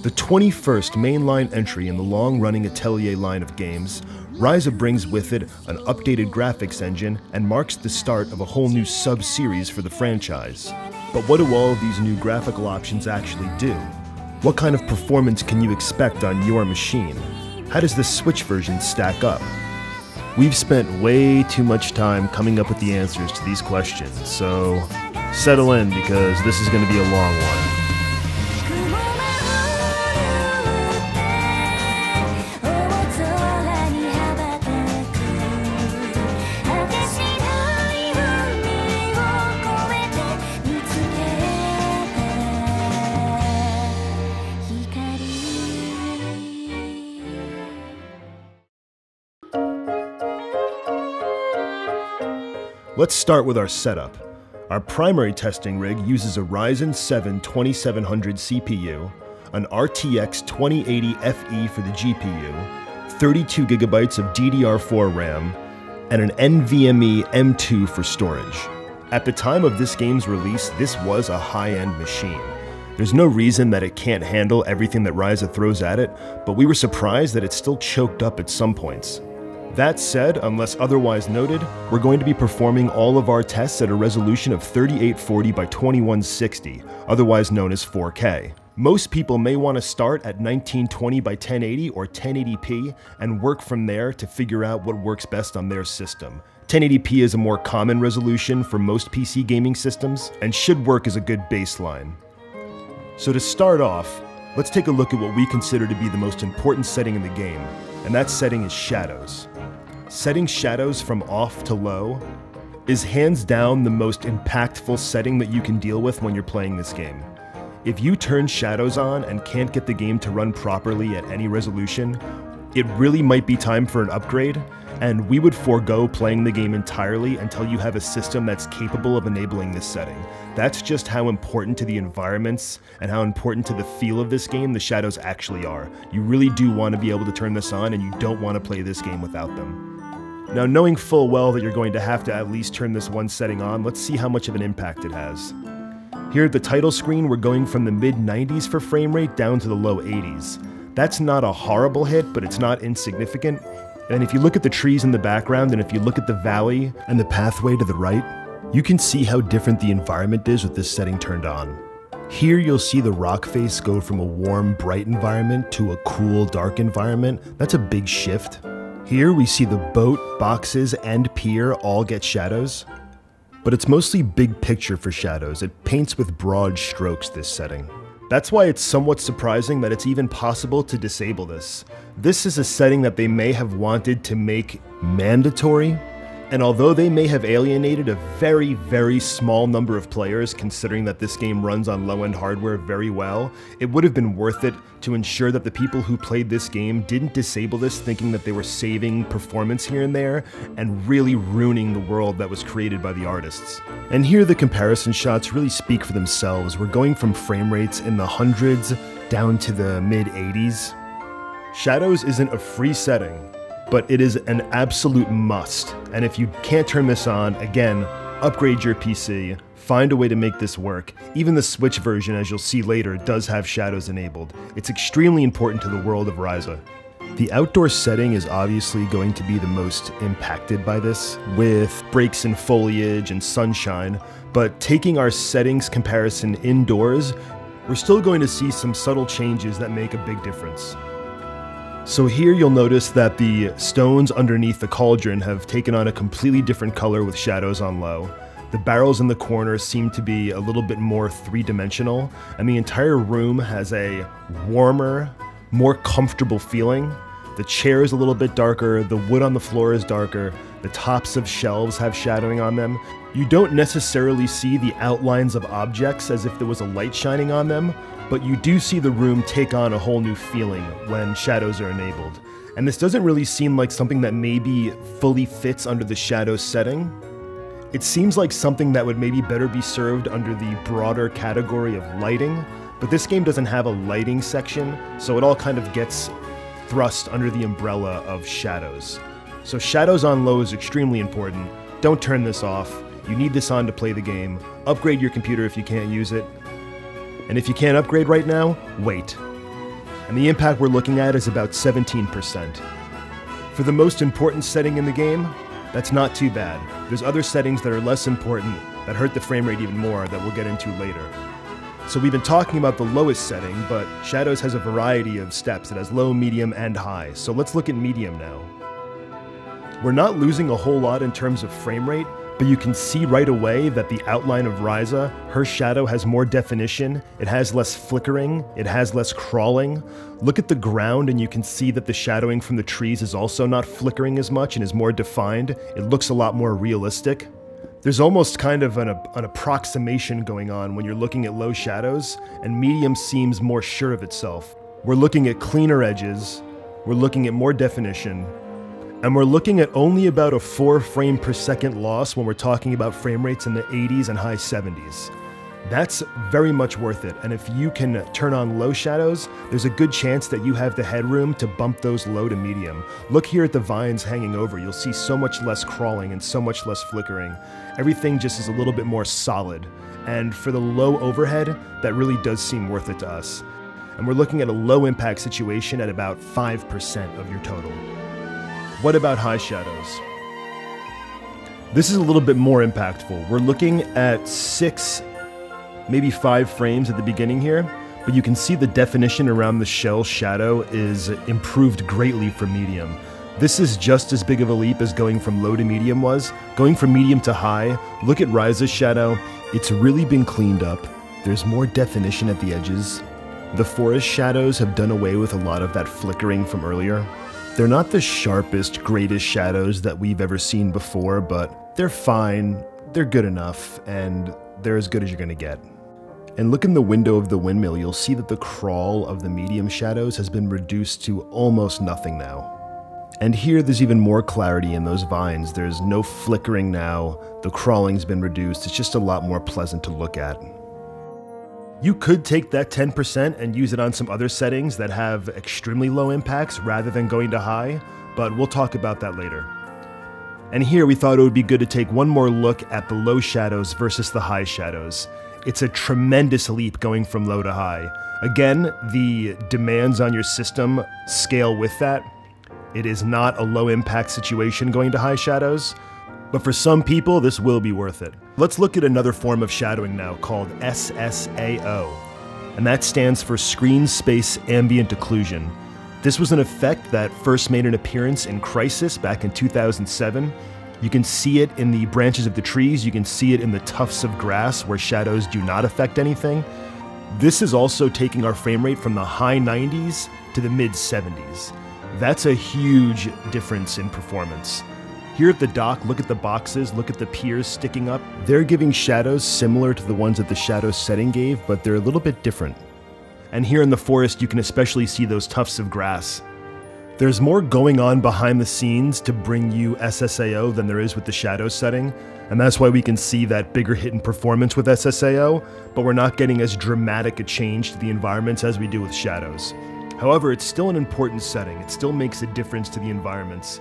The 21st mainline entry in the long-running Atelier line of games, Ryza brings with it an updated graphics engine and marks the start of a whole new sub-series for the franchise. But what do all of these new graphical options actually do? What kind of performance can you expect on your machine? How does the Switch version stack up? We've spent way too much time coming up with the answers to these questions, so settle in because this is going to be a long one. Let's start with our setup. Our primary testing rig uses a Ryzen 7 2700 CPU, an RTX 2080 Fe for the GPU, 32 GB of DDR4 RAM, and an NVMe M2 for storage. At the time of this game's release, this was a high-end machine. There's no reason that it can't handle everything that Ryza throws at it, but we were surprised that it still choked up at some points. That said, unless otherwise noted, we're going to be performing all of our tests at a resolution of 3840 by 2160, otherwise known as 4K. Most people may want to start at 1920 by 1080 or 1080p and work from there to figure out what works best on their system. 1080p is a more common resolution for most PC gaming systems and should work as a good baseline. So to start off, let's take a look at what we consider to be the most important setting in the game, and that setting is shadows. Setting shadows from off to low is hands down the most impactful setting that you can deal with when you're playing this game. If you turn shadows on and can't get the game to run properly at any resolution, it really might be time for an upgrade, and we would forego playing the game entirely until you have a system that's capable of enabling this setting. That's just how important to the environments and how important to the feel of this game the shadows actually are. You really do want to be able to turn this on, and you don't want to play this game without them. Now, knowing full well that you're going to have to at least turn this one setting on, let's see how much of an impact it has. Here at the title screen, we're going from the mid-90s for frame rate down to the low 80s. That's not a horrible hit, but it's not insignificant. And if you look at the trees in the background, and if you look at the valley and the pathway to the right, you can see how different the environment is with this setting turned on. Here you'll see the rock face go from a warm, bright environment to a cool, dark environment. That's a big shift. Here we see the boat, boxes, and pier all get shadows. But it's mostly big picture for shadows. It paints with broad strokes, this setting. That's why it's somewhat surprising that it's even possible to disable this. This is a setting that they may have wanted to make mandatory, and although they may have alienated a very, very small number of players, considering that this game runs on low-end hardware very well, it would have been worth it to ensure that the people who played this game didn't disable this thinking that they were saving performance here and there, and really ruining the world that was created by the artists. And here the comparison shots really speak for themselves. We're going from frame rates in the hundreds down to the mid-80s. Shadows isn't a free setting, but it is an absolute must. And if you can't turn this on, again, upgrade your PC, find a way to make this work. Even the Switch version, as you'll see later, does have shadows enabled. It's extremely important to the world of Ryza. The outdoor setting is obviously going to be the most impacted by this, with breaks in foliage and sunshine, but taking our settings comparison indoors, we're still going to see some subtle changes that make a big difference. So here you'll notice that the stones underneath the cauldron have taken on a completely different color with shadows on low. The barrels in the corners seem to be a little bit more three-dimensional, and the entire room has a warmer, more comfortable feeling. The chair is a little bit darker, the wood on the floor is darker, the tops of shelves have shadowing on them. You don't necessarily see the outlines of objects as if there was a light shining on them, but you do see the room take on a whole new feeling when shadows are enabled. And this doesn't really seem like something that maybe fully fits under the shadows setting. It seems like something that would maybe better be served under the broader category of lighting, but this game doesn't have a lighting section, so it all kind of gets thrust under the umbrella of shadows. So shadows on low is extremely important. Don't turn this off. You need this on to play the game. Upgrade your computer if you can't use it. And if you can't upgrade right now, wait. and the impact we're looking at is about 17%. For the most important setting in the game, that's not too bad. There's other settings that are less important that hurt the frame rate even more that we'll get into later. So we've been talking about the lowest setting, but Shadows has a variety of steps. It has low, medium, and high. So let's look at medium now. We're not losing a whole lot in terms of frame rate, but you can see right away that the outline of Ryza, her shadow has more definition, it has less flickering, it has less crawling. Look at the ground and you can see that the shadowing from the trees is also not flickering as much and is more defined. It looks a lot more realistic. There's almost kind of an approximation going on when you're looking at low shadows, and medium seems more sure of itself. We're looking at cleaner edges, we're looking at more definition, and we're looking at only about a 4 frame per second loss when we're talking about frame rates in the 80s and high 70s. That's very much worth it, and if you can turn on low shadows, there's a good chance that you have the headroom to bump those low to medium. Look here at the vines hanging over, you'll see so much less crawling and so much less flickering. Everything just is a little bit more solid, and for the low overhead, that really does seem worth it to us. And we're looking at a low impact situation at about 5% of your total. What about high shadows? This is a little bit more impactful. We're looking at 6, maybe 5 frames at the beginning here, but you can see the definition around the shell shadow is improved greatly from medium. This is just as big of a leap as going from low to medium was. Going from medium to high, look at Ryza's shadow. It's really been cleaned up. There's more definition at the edges. The forest shadows have done away with a lot of that flickering from earlier. They're not the sharpest, greatest shadows that we've ever seen before, but they're fine, they're good enough, and they're as good as you're gonna get. And look in the window of the windmill, you'll see that the crawl of the medium shadows has been reduced to almost nothing now. And here there's even more clarity in those vines. There's no flickering now, the crawling's been reduced, it's just a lot more pleasant to look at. You could take that 10% and use it on some other settings that have extremely low impacts rather than going to high, but we'll talk about that later. And here we thought it would be good to take one more look at the low shadows versus the high shadows. It's a tremendous leap going from low to high. Again, the demands on your system scale with that. It is not a low impact situation going to high shadows, but for some people this will be worth it. Let's look at another form of shadowing now called SSAO, and that stands for Screen Space Ambient Occlusion. This was an effect that first made an appearance in Crisis back in 2007. You can see it in the branches of the trees, you can see it in the tufts of grass where shadows do not affect anything. This is also taking our frame rate from the high 90s to the mid 70s. That's a huge difference in performance. Here at the dock, look at the boxes, look at the piers sticking up. They're giving shadows similar to the ones that the shadow setting gave, but they're a little bit different. And here in the forest, you can especially see those tufts of grass. There's more going on behind the scenes to bring you SSAO than there is with the shadow setting, and that's why we can see that bigger hit in performance with SSAO, but we're not getting as dramatic a change to the environments as we do with shadows. However, it's still an important setting. It still makes a difference to the environments.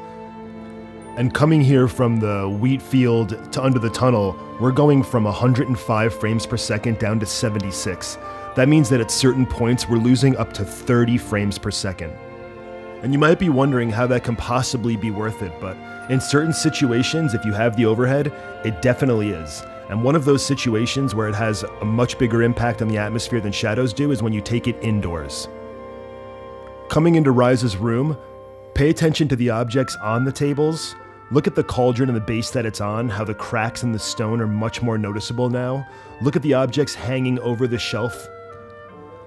And coming here from the wheat field to under the tunnel, we're going from 105 frames per second down to 76. That means that at certain points, we're losing up to 30 frames per second. And you might be wondering how that can possibly be worth it, but in certain situations, if you have the overhead, it definitely is. And one of those situations where it has a much bigger impact on the atmosphere than shadows do is when you take it indoors. Coming into Ryza's room, pay attention to the objects on the tables. Look at the cauldron and the base that it's on, how the cracks in the stone are much more noticeable now. Look at the objects hanging over the shelf.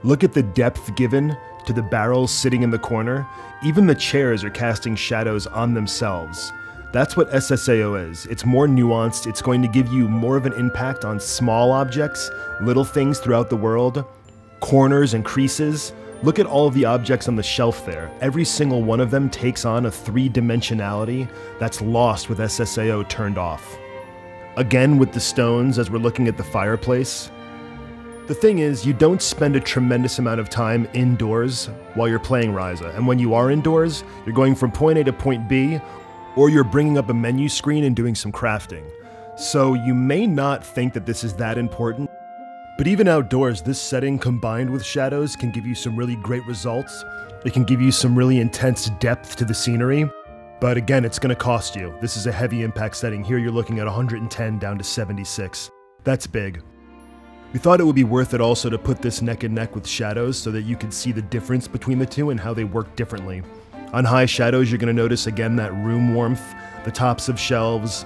Look at the depth given to the barrels sitting in the corner. Even the chairs are casting shadows on themselves. That's what SSAO is. It's more nuanced. It's going to give you more of an impact on small objects, little things throughout the world, corners and creases. Look at all of the objects on the shelf there. Every single one of them takes on a 3-dimensionality that's lost with SSAO turned off. Again with the stones as we're looking at the fireplace. The thing is, you don't spend a tremendous amount of time indoors while you're playing Ryza, and when you are indoors, you're going from point A to point B, or you're bringing up a menu screen and doing some crafting. So you may not think that this is that important, But even outdoors, this setting combined with shadows can give you some really great results. It can give you some really intense depth to the scenery. But again, it's going to cost you. This is a heavy impact setting. Here you're looking at 110 down to 76. That's big. We thought it would be worth it also to put this neck and neck with shadows so that you could see the difference between the two and how they work differently. On high shadows, you're going to notice again that room warmth, the tops of shelves,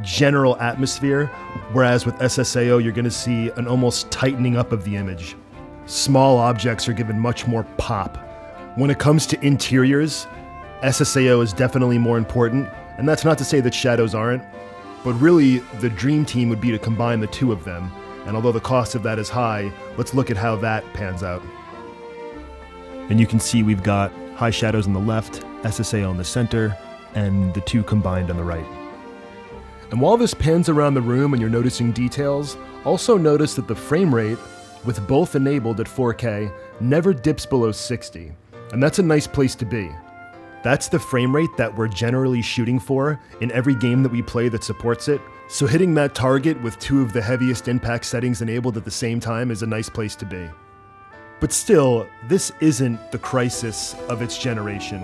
general atmosphere, whereas with SSAO, you're going to see an almost tightening up of the image. Small objects are given much more pop. When it comes to interiors, SSAO is definitely more important, and that's not to say that shadows aren't, but really the dream team would be to combine the two of them. And although the cost of that is high, let's look at how that pans out. And you can see we've got high shadows on the left, SSAO in the center, and the two combined on the right. And while this pans around the room and you're noticing details, also notice that the frame rate, with both enabled at 4K, never dips below 60. And that's a nice place to be. That's the frame rate that we're generally shooting for in every game that we play that supports it. So hitting that target with two of the heaviest impact settings enabled at the same time is a nice place to be. But still, this isn't the crisis of its generation.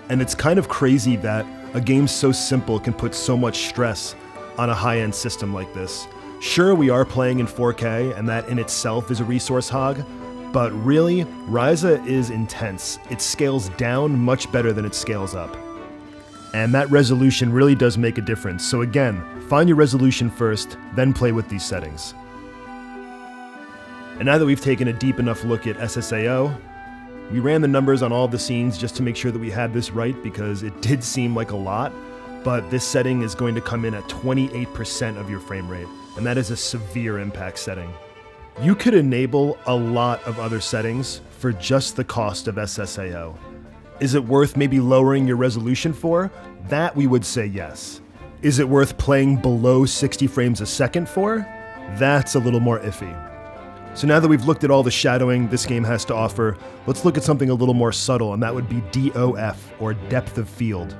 And it's kind of crazy that a game so simple can put so much stress on a high-end system like this. Sure, we are playing in 4K, and that in itself is a resource hog, but really, Ryza is intense. It scales down much better than it scales up. And that resolution really does make a difference. So again, find your resolution first, then play with these settings. And now that we've taken a deep enough look at SSAO, we ran the numbers on all the scenes just to make sure that we had this right, because it did seem like a lot, but this setting is going to come in at 28% of your frame rate, and that is a severe impact setting. You could enable a lot of other settings for just the cost of SSAO. Is it worth maybe lowering your resolution for? That we would say yes. Is it worth playing below 60 frames a second for? That's a little more iffy. So now that we've looked at all the shadowing this game has to offer, let's look at something a little more subtle, and that would be DOF, or depth of field.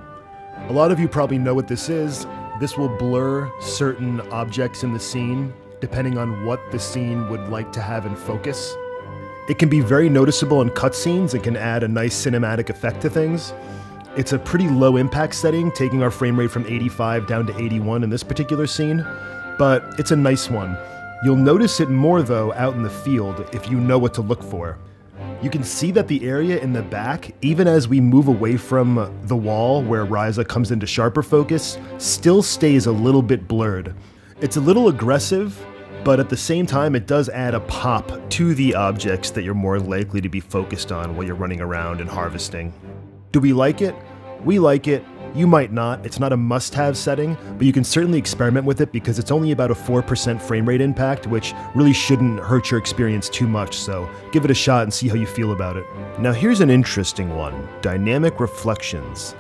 A lot of you probably know what this is. This will blur certain objects in the scene, depending on what the scene would like to have in focus. It can be very noticeable in cutscenes. It can add a nice cinematic effect to things. It's a pretty low impact setting, taking our frame rate from 85 down to 81 in this particular scene, but it's a nice one. You'll notice it more though out in the field if you know what to look for. You can see that the area in the back, even as we move away from the wall where Ryza comes into sharper focus, still stays a little bit blurred. It's a little aggressive, but at the same time it does add a pop to the objects that you're more likely to be focused on while you're running around and harvesting. Do we like it? We like it. You might not. It's not a must-have setting, but you can certainly experiment with it because it's only about a 4% frame rate impact, which really shouldn't hurt your experience too much, so give it a shot and see how you feel about it. Now here's an interesting one, dynamic reflections.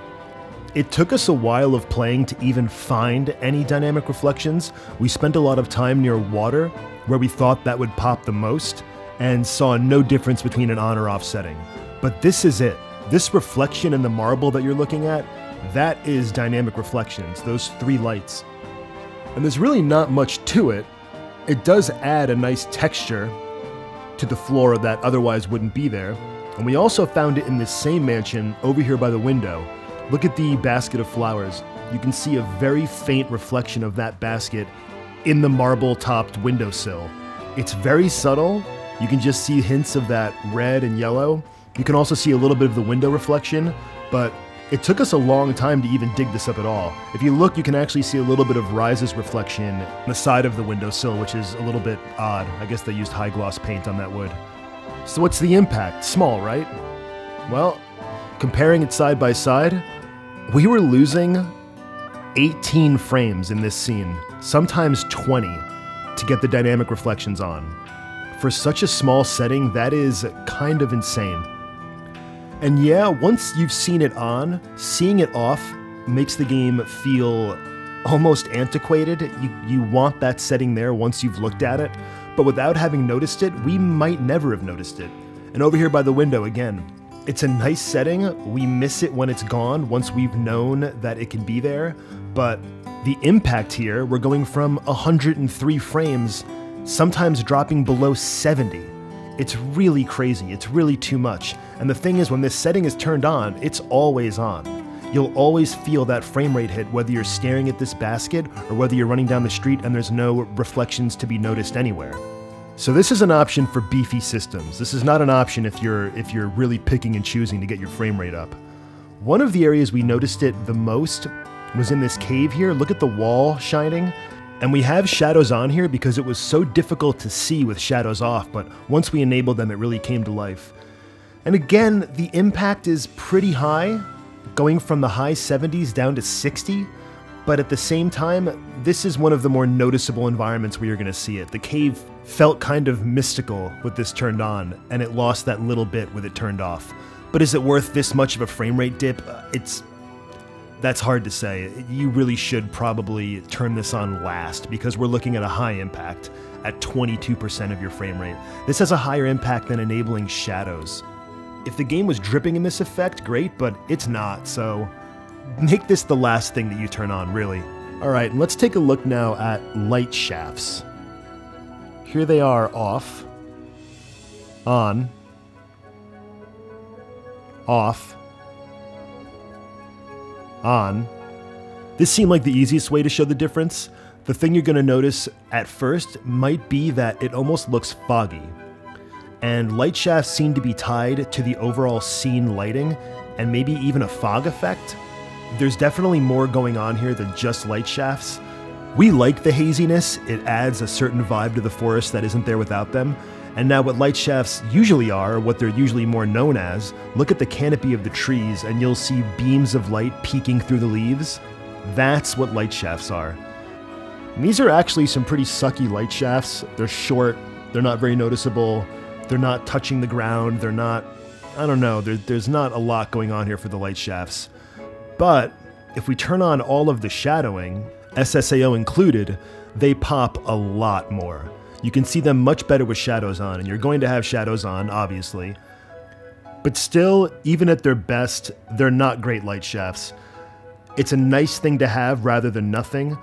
It took us a while of playing to even find any dynamic reflections. We spent a lot of time near water, where we thought that would pop the most, and saw no difference between an on or off setting. But this is it. This reflection in the marble that you're looking at, that is dynamic reflections, those three lights. And there's really not much to it. It does add a nice texture to the floor that otherwise wouldn't be there. And we also found it in this same mansion over here by the window. Look at the basket of flowers. You can see a very faint reflection of that basket in the marble-topped windowsill. It's very subtle. You can just see hints of that red and yellow. You can also see a little bit of the window reflection, but it took us a long time to even dig this up at all. If you look, you can actually see a little bit of Ryza's reflection on the side of the windowsill, which is a little bit odd. I guess they used high gloss paint on that wood. So what's the impact? Small, right? Well, comparing it side by side, we were losing 18 frames in this scene, sometimes 20, to get the dynamic reflections on. For such a small setting, that is kind of insane. And yeah, once you've seen it on, seeing it off makes the game feel almost antiquated. You want that setting there once you've looked at it, but without having noticed it, we might never have noticed it. And over here by the window again, it's a nice setting. We miss it when it's gone once we've known that it can be there, but the impact here, we're going from 103 frames sometimes dropping below 70. It's really crazy, it's really too much. And the thing is, when this setting is turned on, it's always on. You'll always feel that frame rate hit whether you're staring at this basket or whether you're running down the street and there's no reflections to be noticed anywhere. So this is an option for beefy systems. This is not an option if you're really picking and choosing to get your frame rate up. One of the areas we noticed it the most was in this cave here. Look at the wall shining. And we have shadows on here because it was so difficult to see with shadows off, but once we enabled them, it really came to life. And again, the impact is pretty high, going from the high 70s down to 60, but at the same time, this is one of the more noticeable environments where you're gonna see it. The cave felt kind of mystical with this turned on, and it lost that little bit with it turned off. But is it worth this much of a frame rate dip? That's hard to say. You really should probably turn this on last because we're looking at a high impact at 22% of your frame rate. This has a higher impact than enabling shadows. If the game was dripping in this effect, great, but it's not, so make this the last thing that you turn on, really. All right, let's take a look now at light shafts. Here they are off, on, off, on. This seemed like the easiest way to show the difference. The thing you're going to notice at first might be that it almost looks foggy. And light shafts seem to be tied to the overall scene lighting and maybe even a fog effect. There's definitely more going on here than just light shafts. We like the haziness. It adds a certain vibe to the forest that isn't there without them. And now what light shafts usually are, what they're usually more known as, look at the canopy of the trees and you'll see beams of light peeking through the leaves. That's what light shafts are. And these are actually some pretty sucky light shafts. They're short, they're not very noticeable, they're not touching the ground, they're not, I don't know, there's not a lot going on here for the light shafts. But if we turn on all of the shadowing, SSAO included, they pop a lot more. You can see them much better with shadows on, and you're going to have shadows on, obviously. But still, even at their best, they're not great light shafts. It's a nice thing to have rather than nothing,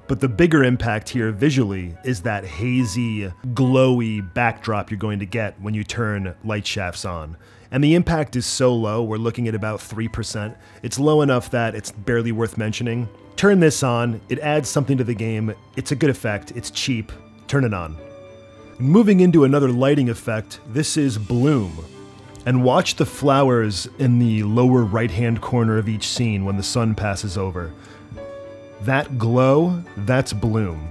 but the bigger impact here visually is that hazy, glowy backdrop you're going to get when you turn light shafts on. And the impact is so low, we're looking at about 3%. It's low enough that it's barely worth mentioning. Turn this on, it adds something to the game, it's a good effect, it's cheap, turn it on. Moving into another lighting effect, this is bloom. And watch the flowers in the lower right-hand corner of each scene when the sun passes over. That glow, that's bloom.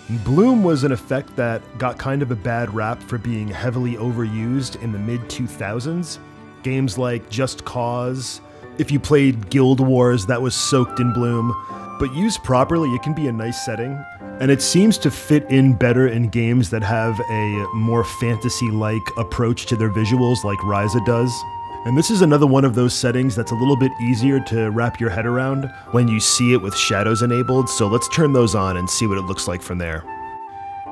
And bloom was an effect that got kind of a bad rap for being heavily overused in the mid-2000s. Games like Just Cause, if you played Guild Wars, that was soaked in bloom. But used properly, it can be a nice setting. And it seems to fit in better in games that have a more fantasy-like approach to their visuals like Ryza does. And this is another one of those settings that's a little bit easier to wrap your head around when you see it with shadows enabled, so let's turn those on and see what it looks like from there.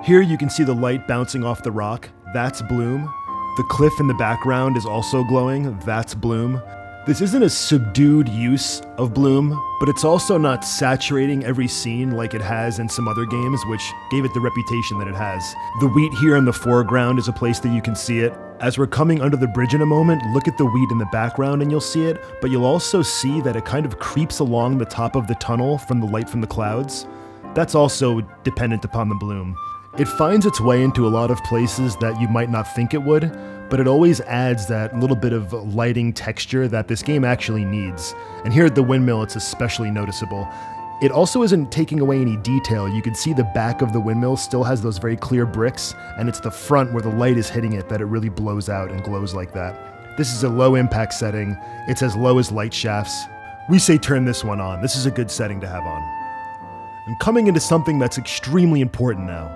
Here you can see the light bouncing off the rock, that's bloom. The cliff in the background is also glowing, that's bloom. This isn't a subdued use of bloom, but it's also not saturating every scene like it has in some other games, which gave it the reputation that it has. The wheat here in the foreground is a place that you can see it. As we're coming under the bridge in a moment, look at the wheat in the background and you'll see it, but you'll also see that it kind of creeps along the top of the tunnel from the light from the clouds. That's also dependent upon the bloom. It finds its way into a lot of places that you might not think it would, but it always adds that little bit of lighting texture that this game actually needs. And here at the windmill, it's especially noticeable. It also isn't taking away any detail. You can see the back of the windmill still has those very clear bricks, and it's the front where the light is hitting it that it really blows out and glows like that. This is a low impact setting. It's as low as light shafts. We say turn this one on. This is a good setting to have on. And coming into something that's extremely important now,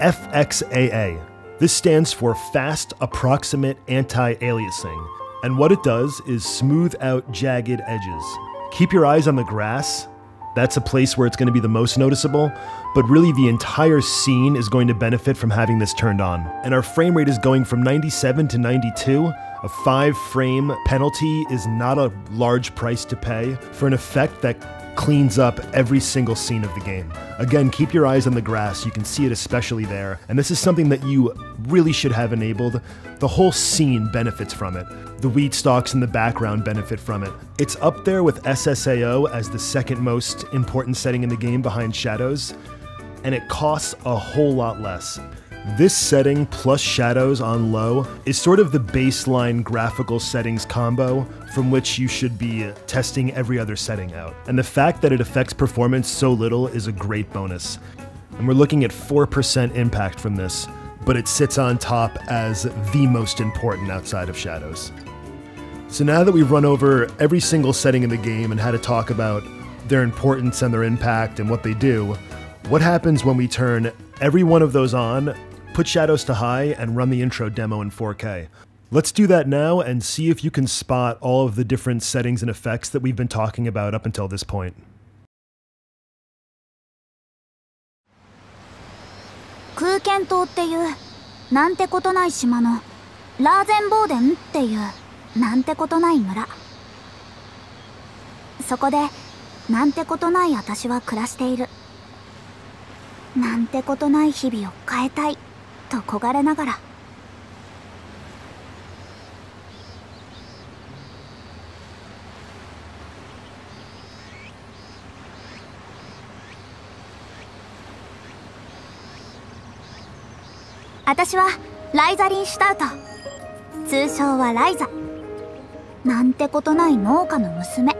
FXAA. This stands for Fast Approximate Anti-Aliasing, and what it does is smooth out jagged edges. Keep your eyes on the grass. That's a place where it's going to be the most noticeable, but really the entire scene is going to benefit from having this turned on. And our frame rate is going from 97 to 92. A 5-frame penalty is not a large price to pay for an effect that cleans up every single scene of the game. Again, keep your eyes on the grass, you can see it especially there, and this is something that you really should have enabled. The whole scene benefits from it. The weed stalks in the background benefit from it. It's up there with SSAO as the second most important setting in the game behind shadows, and it costs a whole lot less. This setting plus shadows on low is sort of the baseline graphical settings combo from which you should be testing every other setting out. And the fact that it affects performance so little is a great bonus. And we're looking at 4% impact from this, but it sits on top as the most important outside of shadows. So now that we've run over every single setting in the game and had to talk about their importance and their impact and what they do, what happens when we turn every one of those on, put shadows to high, and run the intro demo in 4K. Let's do that now and see if you can spot all of the different settings and effects that we've been talking about up until this point. 空間島っていうなんてことない島のラーゼンボーデンっていうなんてことない村。そこでなんてことない私は暮らしている。なんてことない日々を変えたいと焦がれながら。私はライザリン・シュタウト、通称はライザ。なんてことない農家の娘。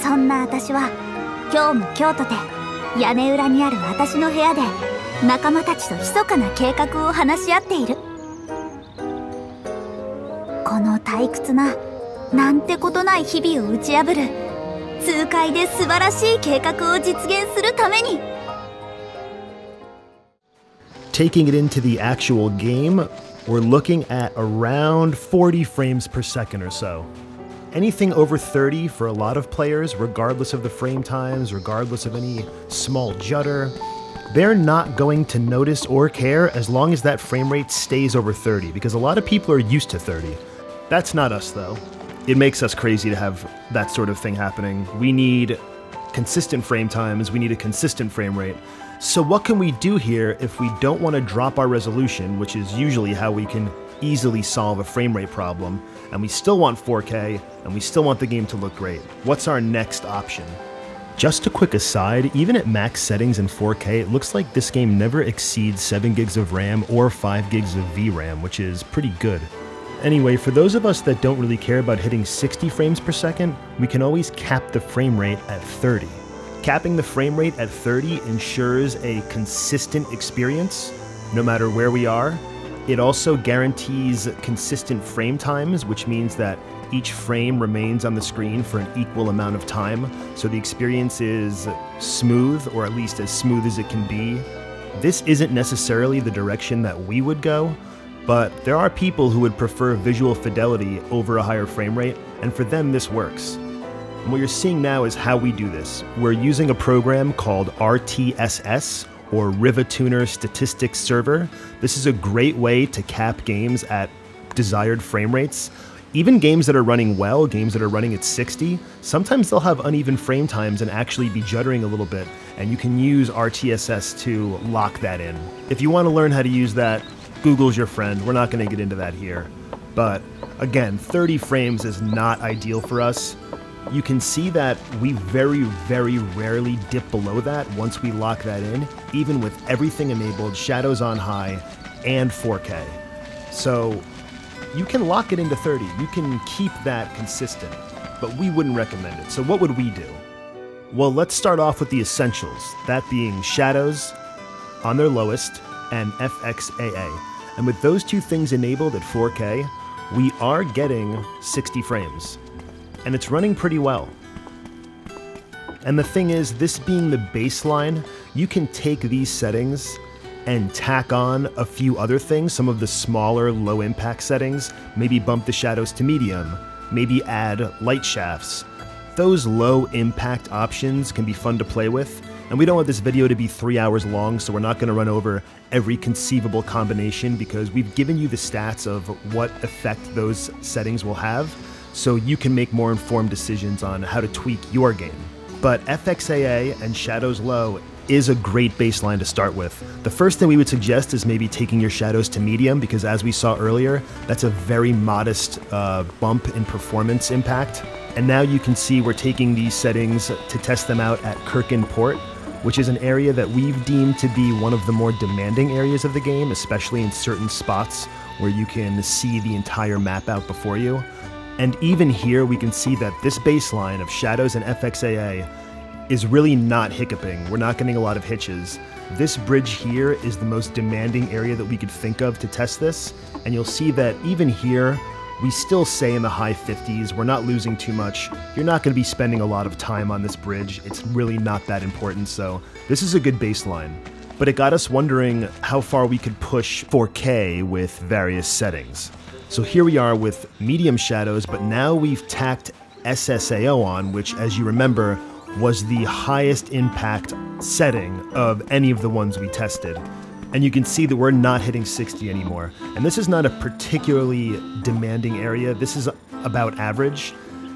そんな私は今日も今日とて屋根裏にある私の部屋で仲間たちと密かな計画を話し合っている。この退屈ななんてことない日々を打ち破る痛快で素晴らしい計画を実現するために。Taking it into the actual game, we're looking at around 40 frames per second or so. Anything over 30 for a lot of players, regardless of the frame times, regardless of any small judder, they're not going to notice or care as long as that frame rate stays over 30, because a lot of people are used to 30. That's not us though. It makes us crazy to have that sort of thing happening. We need consistent frame times, we need a consistent frame rate. So what can we do here if we don't want to drop our resolution, which is usually how we can easily solve a frame rate problem, and we still want 4K, and we still want the game to look great? What's our next option? Just a quick aside, even at max settings in 4K, it looks like this game never exceeds 7 gigs of RAM or 5 gigs of VRAM, which is pretty good. Anyway, for those of us that don't really care about hitting 60 frames per second, we can always cap the frame rate at 30. Capping the frame rate at 30 ensures a consistent experience, no matter where we are. It also guarantees consistent frame times, which means that each frame remains on the screen for an equal amount of time, so the experience is smooth, or at least as smooth as it can be. This isn't necessarily the direction that we would go, but there are people who would prefer visual fidelity over a higher frame rate, and for them this works. And what you're seeing now is how we do this. We're using a program called RTSS, or Riva Tuner Statistics Server. This is a great way to cap games at desired frame rates. Even games that are running well, games that are running at 60, sometimes they'll have uneven frame times and actually be juddering a little bit, and you can use RTSS to lock that in. If you want to learn how to use that, Google's your friend. We're not going to get into that here. But again, 30 frames is not ideal for us. You can see that we very, very rarely dip below that once we lock that in, even with everything enabled, shadows on high, and 4K. So you can lock it into 30. You can keep that consistent, but we wouldn't recommend it. So what would we do? Well, let's start off with the essentials, that being shadows on their lowest and FXAA. And with those two things enabled at 4K, we are getting 60 frames. And it's running pretty well. And the thing is, this being the baseline, you can take these settings and tack on a few other things, some of the smaller low impact settings, maybe bump the shadows to medium, maybe add light shafts. Those low impact options can be fun to play with, and we don't want this video to be 3 hours long, so we're not going to run over every conceivable combination because we've given you the stats of what effect those settings will have, so you can make more informed decisions on how to tweak your game. But FXAA and Shadows Low is a great baseline to start with. The first thing we would suggest is maybe taking your shadows to medium, because as we saw earlier, that's a very modest bump in performance impact. And now you can see we're taking these settings to test them out at Kirkin Port, which is an area that we've deemed to be one of the more demanding areas of the game, especially in certain spots where you can see the entire map out before you. And even here we can see that this baseline of shadows and FXAA is really not hiccuping. We're not getting a lot of hitches. This bridge here is the most demanding area that we could think of to test this, and you'll see that even here, we still say in the high 50s, we're not losing too much. You're not going to be spending a lot of time on this bridge. It's really not that important, so this is a good baseline. But it got us wondering how far we could push 4K with various settings. So here we are with medium shadows, but now we've tacked SSAO on, which, as you remember, was the highest impact setting of any of the ones we tested. And you can see that we're not hitting 60 anymore. And this is not a particularly demanding area. This is about average.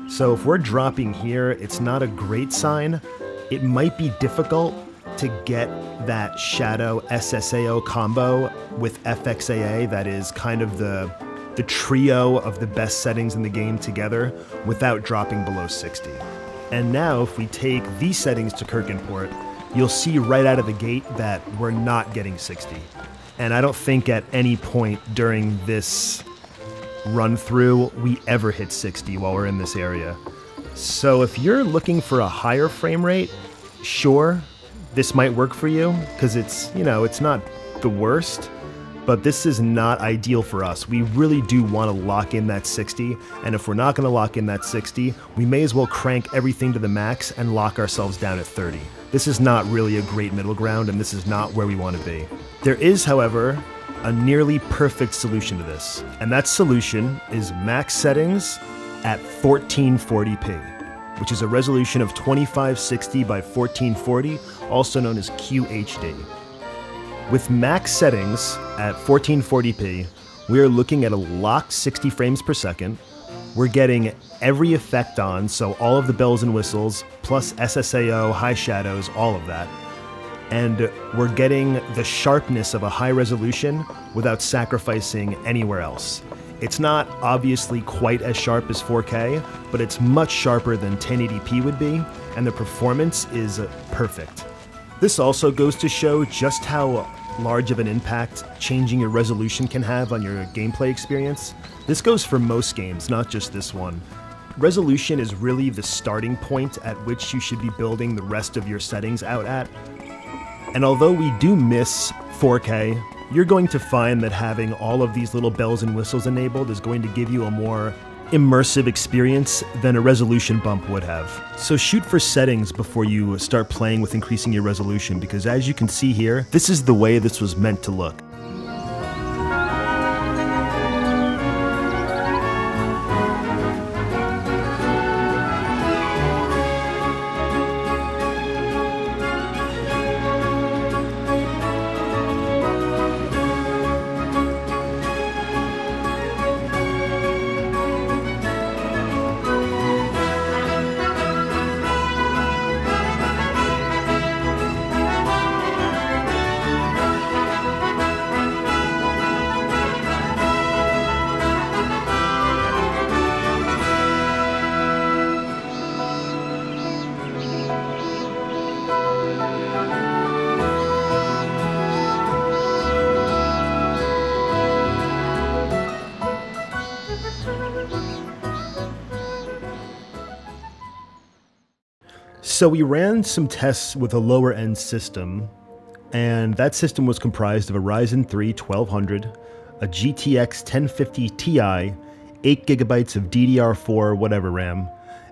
So if we're dropping here, it's not a great sign. It might be difficult to get that shadow SSAO combo with FXAA, that is kind of the trio of the best settings in the game together, without dropping below 60. And now if we take these settings to Kirkin Port, you'll see right out of the gate that we're not getting 60. And I don't think at any point during this run through we ever hit 60 while we're in this area. So if you're looking for a higher frame rate, sure, this might work for you, because it's, you know, it's not the worst, but this is not ideal for us. We really do want to lock in that 60, and if we're not going to lock in that 60, we may as well crank everything to the max and lock ourselves down at 30. This is not really a great middle ground, and this is not where we want to be. There is, however, a nearly perfect solution to this, and that solution is max settings at 1440p, which is a resolution of 2560 by 1440, also known as QHD. With max settings at 1440p, we are looking at a locked 60 frames per second. We're getting every effect on, so all of the bells and whistles, plus SSAO, high shadows, all of that. And we're getting the sharpness of a high resolution without sacrificing anywhere else. It's not obviously quite as sharp as 4K, but it's much sharper than 1080p would be, and the performance is perfect. This also goes to show just how large of an impact changing your resolution can have on your gameplay experience. This goes for most games, not just this one. Resolution is really the starting point at which you should be building the rest of your settings out at. And although we do miss 4K, you're going to find that having all of these little bells and whistles enabled is going to give you a more immersive experience than a resolution bump would have. So shoot for settings before you start playing with increasing your resolution, because as you can see here, this is the way this was meant to look. So we ran some tests with a lower end system, and that system was comprised of a Ryzen 3 1200, a GTX 1050 Ti, 8GB of DDR4 whatever RAM,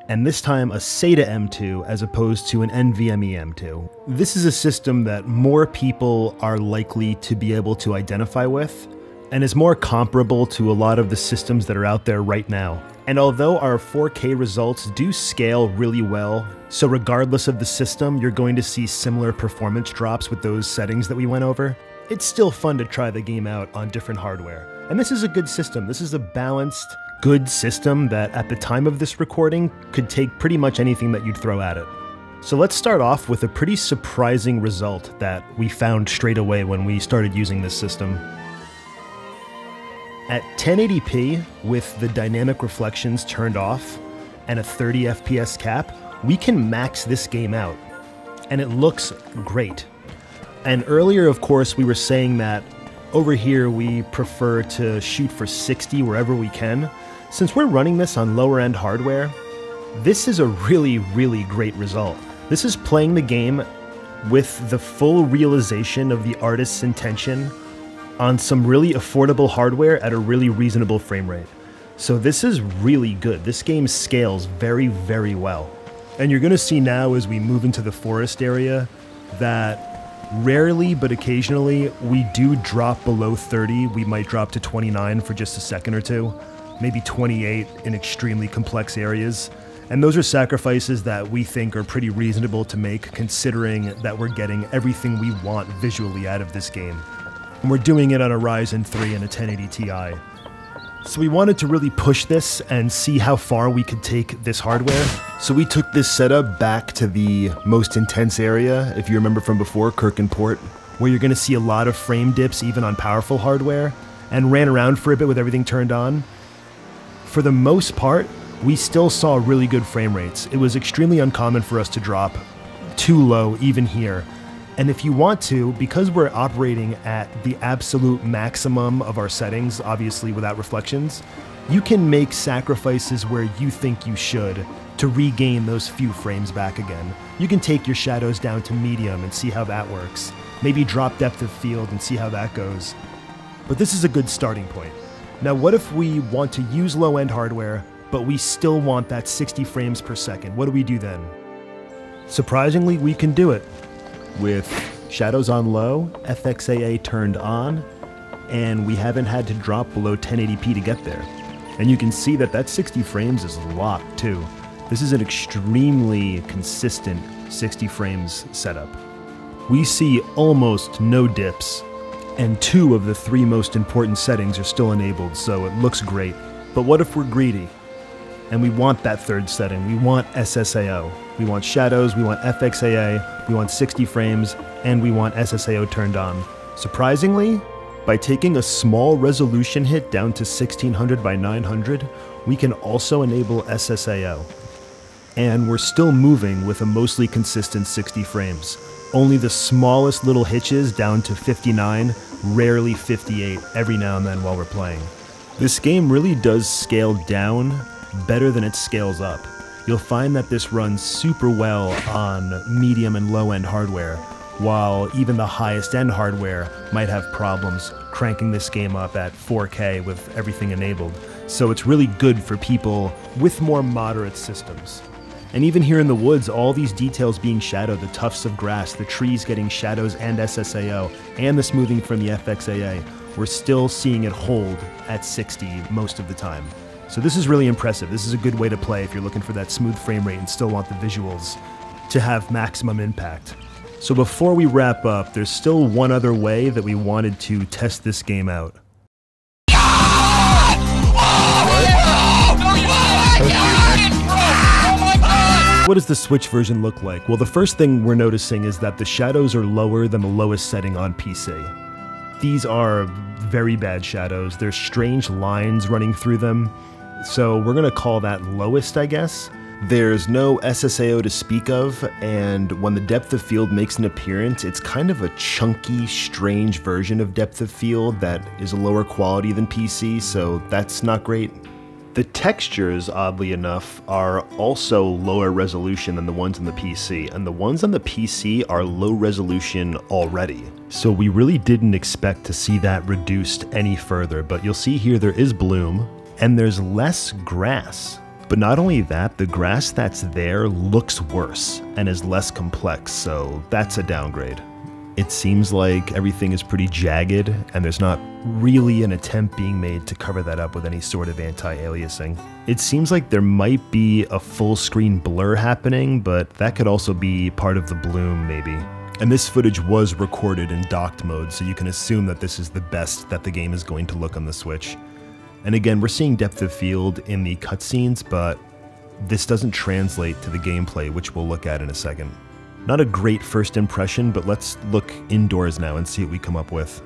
and this time a SATA M2 as opposed to an NVMe M2. This is a system that more people are likely to be able to identify with, and is more comparable to a lot of the systems that are out there right now. And although our 4K results do scale really well, so regardless of the system, you're going to see similar performance drops with those settings that we went over, it's still fun to try the game out on different hardware. And this is a good system. This is a balanced, good system that at the time of this recording could take pretty much anything that you'd throw at it. So let's start off with a pretty surprising result that we found straight away when we started using this system. At 1080p, with the dynamic reflections turned off and a 30 FPS cap, we can max this game out, and it looks great. And earlier, of course, we were saying that over here we prefer to shoot for 60 wherever we can. Since we're running this on lower end hardware, this is a really, really great result. This is playing the game with the full realization of the artist's intention on some really affordable hardware at a really reasonable frame rate. So this is really good. This game scales very, very well. And you're gonna see now as we move into the forest area that rarely but occasionally we do drop below 30. We might drop to 29 for just a second or two, maybe 28 in extremely complex areas. And those are sacrifices that we think are pretty reasonable to make, considering that we're getting everything we want visually out of this game. And we're doing it on a Ryzen 3 and a 1080 Ti. So we wanted to really push this and see how far we could take this hardware. So we took this setup back to the most intense area, if you remember from before, Kirk and Port, where you're gonna see a lot of frame dips even on powerful hardware, and ran around for a bit with everything turned on. For the most part, we still saw really good frame rates. It was extremely uncommon for us to drop too low even here. And if you want to, because we're operating at the absolute maximum of our settings, obviously without reflections, you can make sacrifices where you think you should to regain those few frames back again. You can take your shadows down to medium and see how that works. Maybe drop depth of field and see how that goes. But this is a good starting point. Now, what if we want to use low-end hardware, but we still want that 60 frames per second? What do we do then? Surprisingly, we can do it with shadows on low, FXAA turned on, and we haven't had to drop below 1080p to get there. And you can see that that 60 frames is locked too. This is an extremely consistent 60 frames setup. We see almost no dips, and 2 of the 3 most important settings are still enabled, so it looks great. But what if we're greedy and we want that 3rd setting? We want SSAO. We want shadows, we want FXAA, we want 60 frames, and we want SSAO turned on. Surprisingly, by taking a small resolution hit down to 1600 by 900, we can also enable SSAO. And we're still moving with a mostly consistent 60 frames. Only the smallest little hitches down to 59, rarely 58 every now and then while we're playing. This game really does scale down better than it scales up. You'll find that this runs super well on medium and low-end hardware, while even the highest-end hardware might have problems cranking this game up at 4K with everything enabled. So it's really good for people with more moderate systems. And even here in the woods, all these details being shadowed, the tufts of grass, the trees getting shadows and SSAO, and the smoothing from the FXAA, we're still seeing it hold at 60 most of the time. So this is really impressive. This is a good way to play if you're looking for that smooth frame rate and still want the visuals to have maximum impact. So before we wrap up, there's still one other way that we wanted to test this game out. What does the Switch version look like? Well, the first thing we're noticing is that the shadows are lower than the lowest setting on PC. These are very bad shadows. There's strange lines running through them. So we're gonna call that lowest, I guess. There's no SSAO to speak of, and when the depth of field makes an appearance, it's kind of a chunky, strange version of depth of field that is a lower quality than PC, so that's not great. The textures, oddly enough, are also lower resolution than the ones on the PC, and the ones on the PC are low resolution already. So we really didn't expect to see that reduced any further, but you'll see here there is bloom, and there's less grass. But not only that, the grass that's there looks worse and is less complex, so that's a downgrade. It seems like everything is pretty jagged, and there's not really an attempt being made to cover that up with any sort of anti-aliasing. It seems like there might be a full screen blur happening, but that could also be part of the bloom maybe. And this footage was recorded in docked mode, so you can assume that this is the best that the game is going to look on the Switch. And again, we're seeing depth of field in the cutscenes, but this doesn't translate to the gameplay, which we'll look at in a second. Not a great first impression, but let's look indoors now and see what we come up with.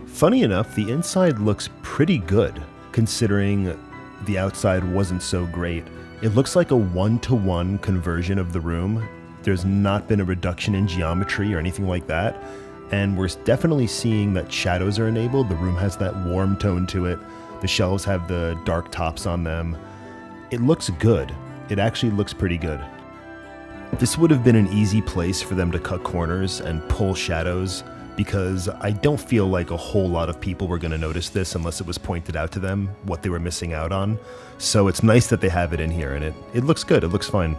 Funny enough, the inside looks pretty good, considering the outside wasn't so great. It looks like a one-to-one conversion of the room. There's not been a reduction in geometry or anything like that. And we're definitely seeing that shadows are enabled. The room has that warm tone to it. The shelves have the dark tops on them. It looks good. It actually looks pretty good. This would have been an easy place for them to cut corners and pull shadows, because I don't feel like a whole lot of people were going to notice this unless it was pointed out to them what they were missing out on. So it's nice that they have it in here, and it looks good. It looks fine.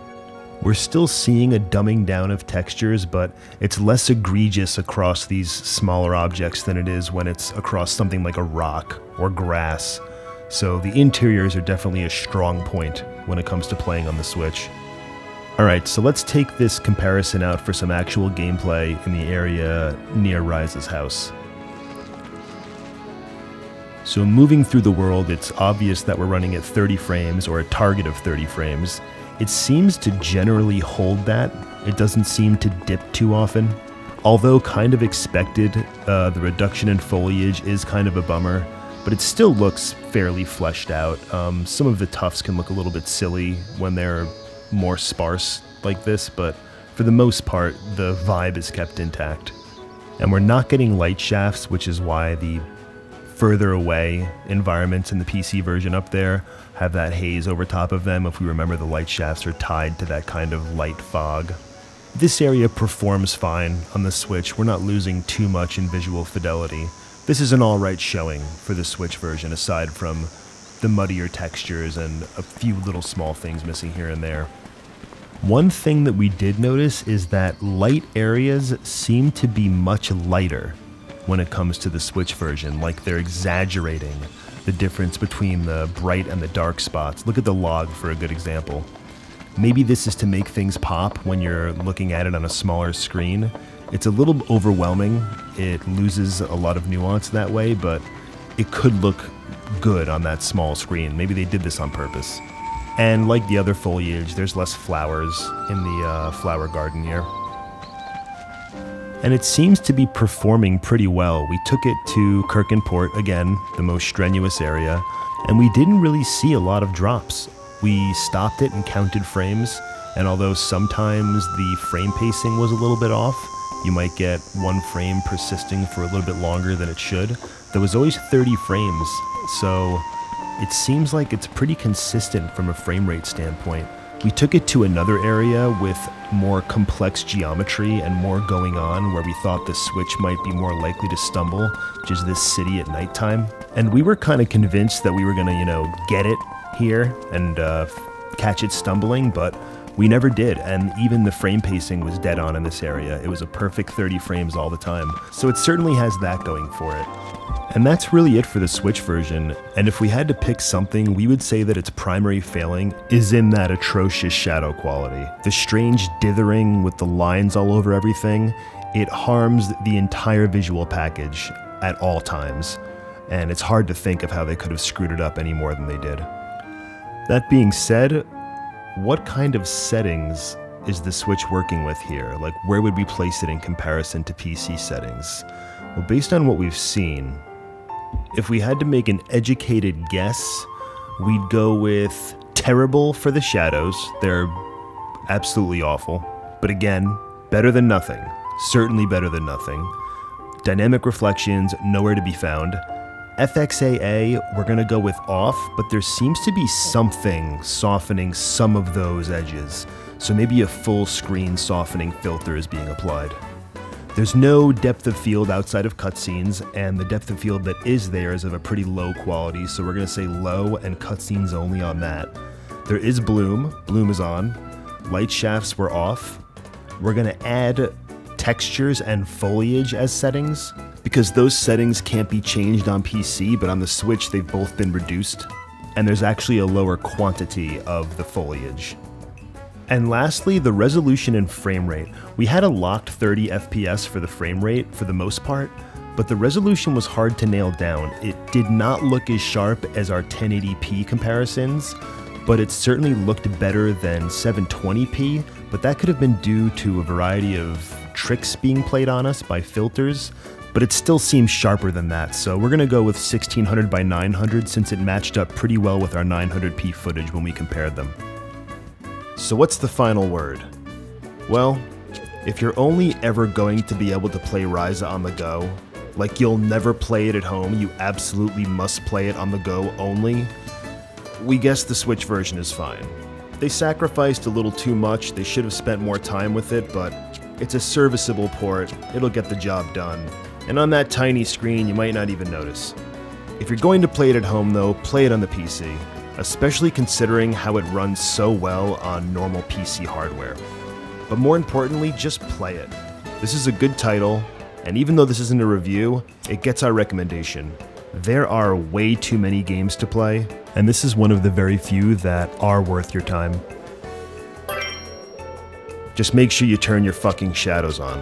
We're still seeing a dumbing down of textures, but it's less egregious across these smaller objects than it is when it's across something like a rock or grass. So the interiors are definitely a strong point when it comes to playing on the Switch. Alright, so let's take this comparison out for some actual gameplay in the area near Ryza's house. So moving through the world, it's obvious that we're running at 30 frames, or a target of 30 frames. It seems to generally hold that. It doesn't seem to dip too often. Although kind of expected, the reduction in foliage is kind of a bummer, but it still looks fairly fleshed out. Some of the tufts can look a little bit silly when they're more sparse like this, but for the most part, the vibe is kept intact. And we're not getting light shafts, which is why the further away environments in the PC version up there have that haze over top of them. If we remember, the light shafts are tied to that kind of light fog. This area performs fine on the Switch. We're not losing too much in visual fidelity. This is an alright showing for the Switch version, aside from the muddier textures and a few little small things missing here and there. One thing that we did notice is that light areas seem to be much lighter when it comes to the Switch version, like they're exaggerating the difference between the bright and the dark spots. Look at the log for a good example. Maybe this is to make things pop when you're looking at it on a smaller screen. It's a little overwhelming. It loses a lot of nuance that way, but it could look good on that small screen. Maybe they did this on purpose. And like the other foliage, there's less flowers in the flower garden here. And it seems to be performing pretty well. We took it to Kirkenport, again, the most strenuous area, and we didn't really see a lot of drops. We stopped it and counted frames, and although sometimes the frame pacing was a little bit off, you might get one frame persisting for a little bit longer than it should, there was always 30 frames, so it seems like it's pretty consistent from a frame rate standpoint. We took it to another area with more complex geometry and more going on, where we thought the Switch might be more likely to stumble, which is this city at nighttime. And we were kind of convinced that we were gonna, get it here and catch it stumbling, but we never did, and even the frame pacing was dead on in this area. It was a perfect 30 frames all the time. So it certainly has that going for it. And that's really it for the Switch version, and if we had to pick something, we would say that its primary failing is in that atrocious shadow quality. The strange dithering with the lines all over everything, it harms the entire visual package at all times, and it's hard to think of how they could have screwed it up any more than they did. That being said, what kind of settings is the Switch working with here? Like, where would we place it in comparison to PC settings? Well, based on what we've seen, if we had to make an educated guess, we'd go with terrible for the shadows. They're absolutely awful. But again, better than nothing. Certainly better than nothing. Dynamic reflections, nowhere to be found. FXAA, we're gonna go with off, but there seems to be something softening some of those edges. So maybe a full screen softening filter is being applied. There's no depth of field outside of cutscenes, and the depth of field that is there is of a pretty low quality, so we're going to say low and cutscenes only on that. There is bloom. Bloom is on. Light shafts were off. We're going to add textures and foliage as settings, because those settings can't be changed on PC, but on the Switch they've both been reduced. And there's actually a lower quantity of the foliage. And lastly, the resolution and frame rate. We had a locked 30 FPS for the frame rate for the most part, but the resolution was hard to nail down. It did not look as sharp as our 1080p comparisons, but it certainly looked better than 720p, but that could have been due to a variety of tricks being played on us by filters, but it still seems sharper than that, so we're gonna go with 1600 by 900 since it matched up pretty well with our 900p footage when we compared them. So what's the final word? Well, if you're only ever going to be able to play Ryza on the go, like you'll never play it at home, you absolutely must play it on the go only, we guess the Switch version is fine. They sacrificed a little too much, they should have spent more time with it, but it's a serviceable port, it'll get the job done. And on that tiny screen, you might not even notice. If you're going to play it at home though, play it on the PC. Especially considering how it runs so well on normal PC hardware. But more importantly, just play it. This is a good title, and even though this isn't a review, it gets our recommendation. There are way too many games to play, and this is one of the very few that are worth your time. Just make sure you turn your fucking shadows on.